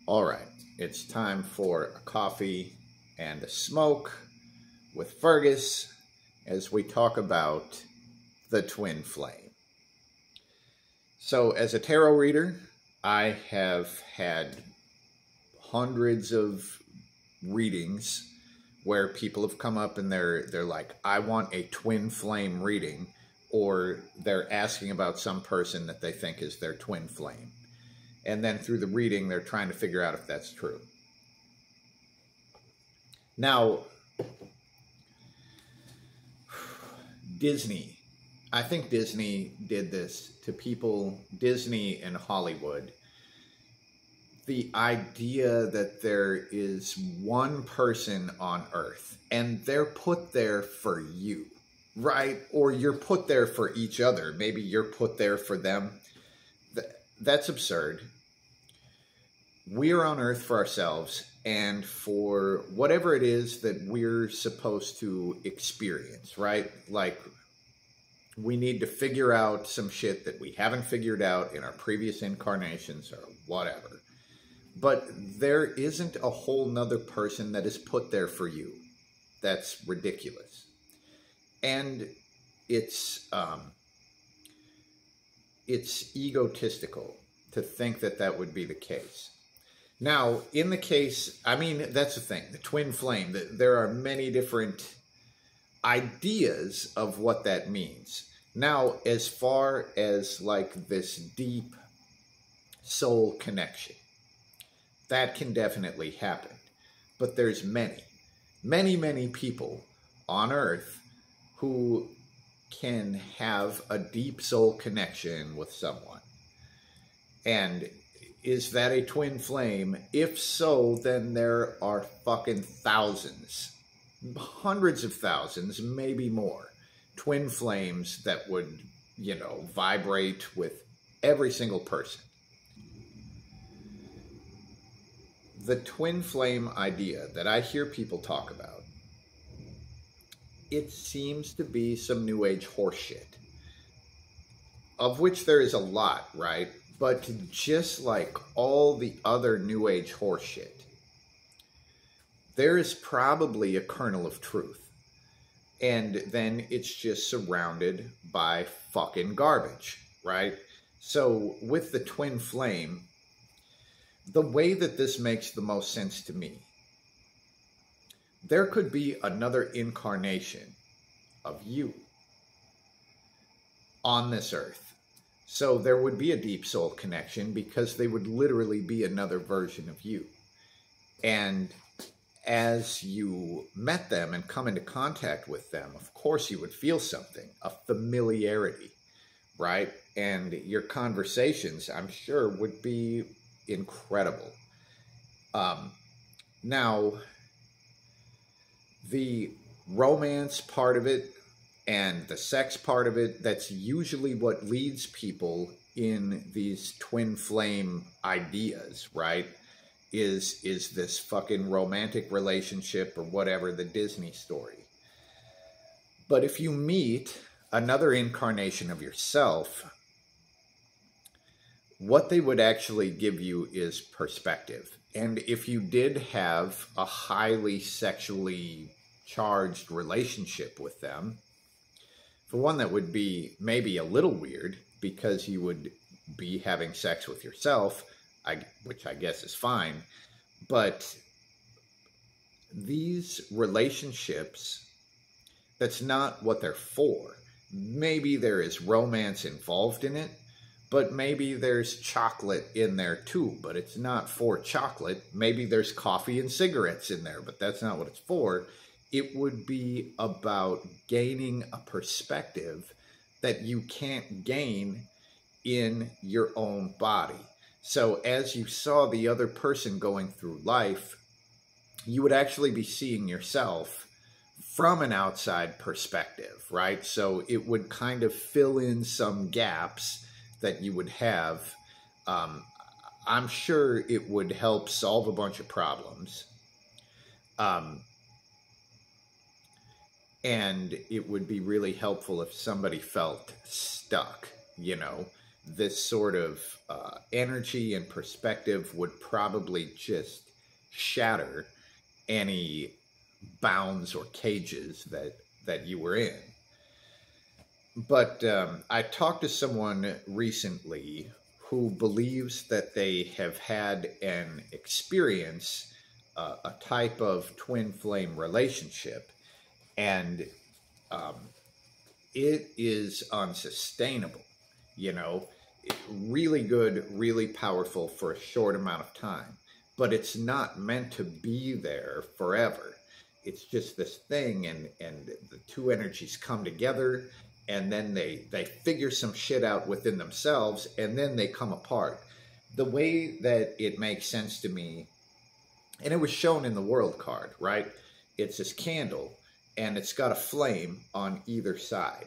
All right, it's time for a coffee and a smoke with Fergus as we talk about the twin flame. So, as a tarot reader, I have had hundreds of readings where people have come up and they're like, I want a twin flame reading, or they're asking about some person that they think is their twin flame. And then through the reading, they're trying to figure out if that's true. Now, Disney. I think Disney did this to people, Disney and Hollywood. The idea that there is one person on Earth and they're put there for you, right? Or you're put there for each other. Maybe you're put there for them. That's absurd. We're on Earth for ourselves and for whatever it is that we're supposed to experience, right? Like, we need to figure out some shit that we haven't figured out in our previous incarnations or whatever. But there isn't a whole nother person that is put there for you. That's ridiculous. And it's egotistical to think that that would be the case. Now, in the case, I mean, that's the thing, the twin flame, there are many different ideas of what that means. Now, as far as like this deep soul connection, that can definitely happen. But there's many people on Earth who can have a deep soul connection with someone. And is that a twin flame? If so, then there are fucking thousands, hundreds of thousands, maybe more, twin flames that would, vibrate with every single person. The twin flame idea that I hear people talk about, it seems to be some New Age horseshit, of which there is a lot, right? But just like all the other New Age horseshit, there is probably a kernel of truth. And then it's just surrounded by fucking garbage, right? So with the twin flame, the way that this makes the most sense to me, there could be another incarnation of you on this earth. So there would be a deep soul connection because they would literally be another version of you. And as you met them and come into contact with them, of course you would feel something, a familiarity, right? And your conversations, I'm sure, would be incredible. Now, the romance part of it and the sex part of it, that's usually what leads people in these twin flame ideas, right? Is this fucking romantic relationship or whatever, the Disney story. But if you meet another incarnation of yourself, what they would actually give you is perspective. And if you did have a highly sexually charged relationship with them, for one, that would be maybe a little weird because you would be having sex with yourself, which I guess is fine. But these relationships, that's not what they're for. Maybe there is romance involved in it, but maybe there's chocolate in there too, but it's not for chocolate. Maybe there's coffee and cigarettes in there, but that's not what it's for. It would be about gaining a perspective that you can't gain in your own body. So as you saw the other person going through life, you would actually be seeing yourself from an outside perspective, right? So it would kind of fill in some gaps that you would have. I'm sure it would help solve a bunch of problems. And it would be really helpful if somebody felt stuck, this sort of energy and perspective would probably just shatter any bounds or cages that you were in. But I talked to someone recently who believes that they have had an experience, a type of twin flame relationship, and it is unsustainable. You know, really good, really powerful for a short amount of time, but it's not meant to be there forever. It's just this thing, and the two energies come together, and then they figure some shit out within themselves, and then they come apart. The way that it makes sense to me, and it was shown in the world card, right? It's this candle, and it's got a flame on either side.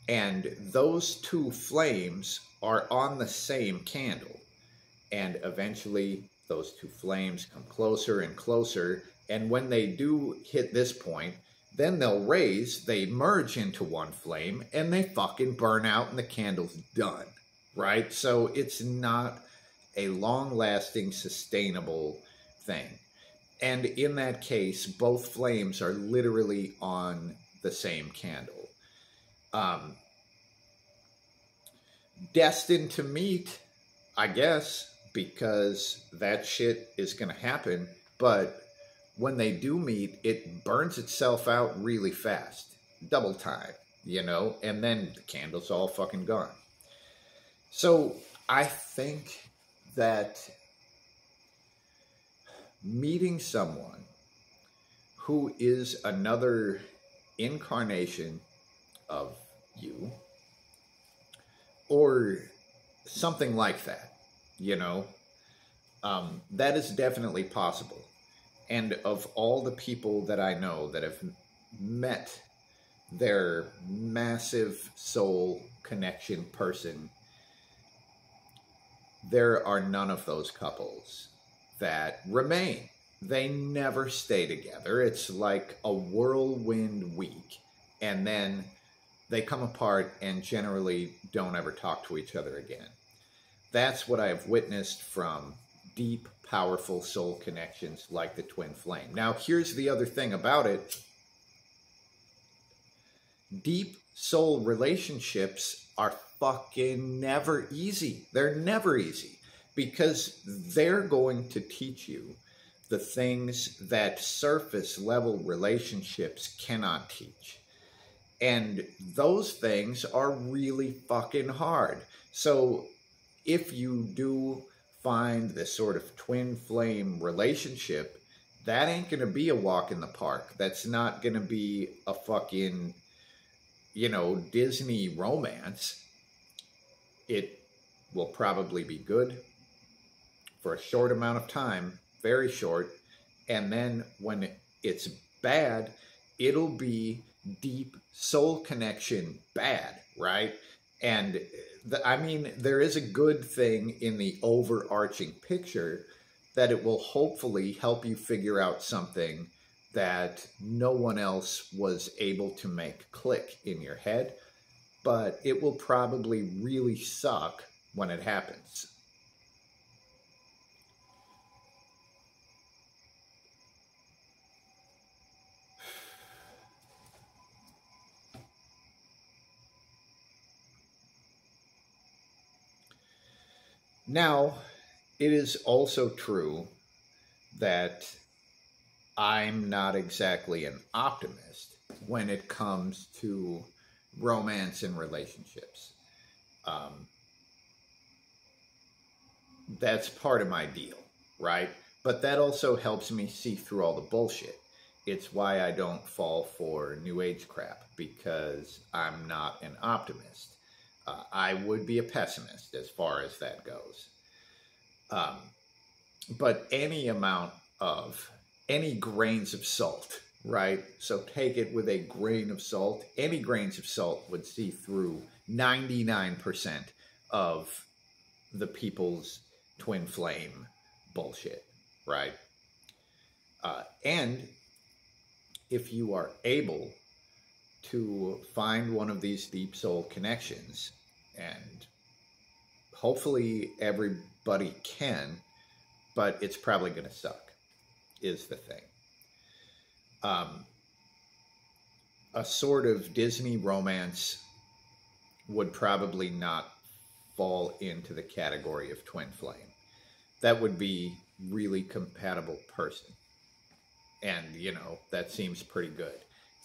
And those two flames are on the same candle. And eventually those two flames come closer and closer. And when they do hit this point, then they'll raise, they merge into one flame, and they fucking burn out and the candle's done, right? So it's not a long-lasting, sustainable thing. And in that case, both flames are literally on the same candle. Destined to meet, I guess, because that shit is going to happen. But when they do meet, it burns itself out really fast. Double time, you know? And then the candle's all fucking gone. So I think that meeting someone who is another incarnation of you, or something like that, you know, that is definitely possible. And of all the people that I know that have met their massive soul connection person, there are none of those couples that remain. They never stay together. It's like a whirlwind week, and then they come apart and generally don't ever talk to each other again. That's what I've witnessed from deep, powerful soul connections like the twin flame. Now, here's the other thing about it. Deep soul relationships are fucking never easy. They're never easy because they're going to teach you the things that surface level relationships cannot teach. And those things are really fucking hard. So if you do find this sort of twin flame relationship, that ain't going to be a walk in the park. That's not going to be a fucking, you know, Disney romance. It will probably be good for a short amount of time, very short. And then when it's bad, it'll be deep soul connection bad, right? And I mean, there is a good thing in the overarching picture that it will hopefully help you figure out something that no one else was able to make click in your head, but it will probably really suck when it happens. Now, it is also true that I'm not exactly an optimist when it comes to romance and relationships. That's part of my deal, right? But that also helps me see through all the bullshit. It's why I don't fall for New Age crap, because I'm not an optimist. I would be a pessimist as far as that goes. But any grains of salt, right? So take it with a grain of salt. Any grains of salt would see through 99% of the people's twin flame bullshit, right? And if you are able to find one of these deep soul connections and Hopefully everybody can, but it's probably going to suck, is the thing. A sort of Disney romance would probably not fall into the category of twin flame. That would be really compatible person. And, that seems pretty good.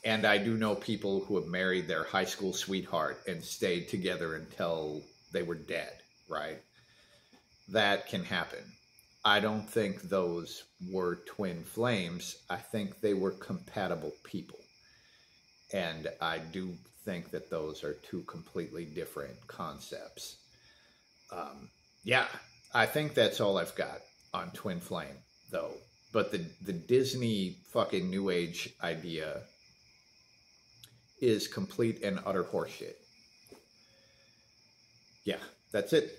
And I do know people who have married their high school sweetheart and stayed together until they were dead, right? That can happen. I don't think those were twin flames. I think they were compatible people. And I do think that those are two completely different concepts. Yeah, I think that's all I've got on twin flame, though. But the Disney fucking New Age idea is complete and utter horseshit. Yeah, that's it.